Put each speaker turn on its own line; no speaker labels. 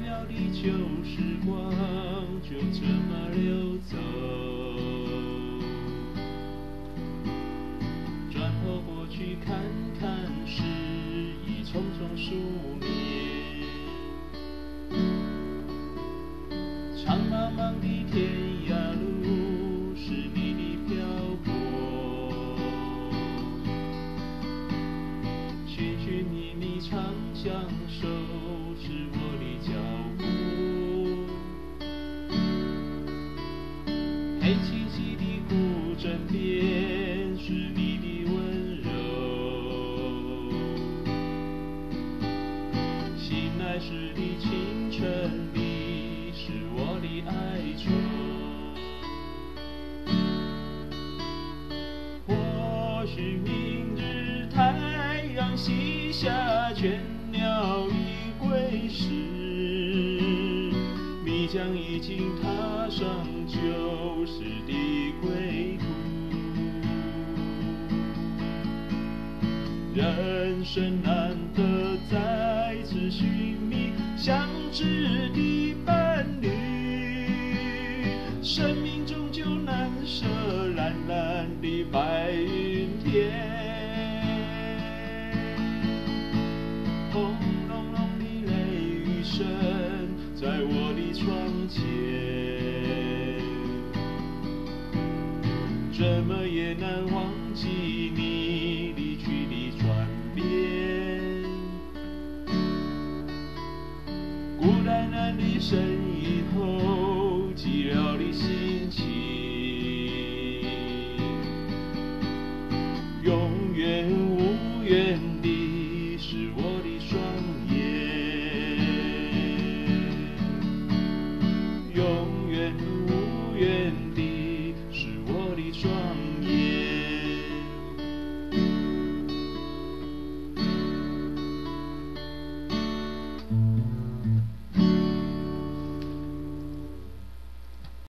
秒的旧时光就这么流走，转头过去看看，时已匆匆数年。长茫茫的天涯路，是你的漂泊，寻寻觅觅长相守，是我的脚步。黑漆漆的古镇边，是你的温柔。醒来时的清晨里，是我的哀愁。或许明日太阳西下，倦鸟已归时，你将已经踏上旧时的归途。人生难得再次寻觅相知的伴侣，生命终究难舍蓝蓝的白云天。轰隆隆的雷雨声在我的窗前，怎么也难忘记你离去的转变。孤单单的身影后，寂寥的心情，永远无缘的是我的双眼，永远无缘的是我的双眼。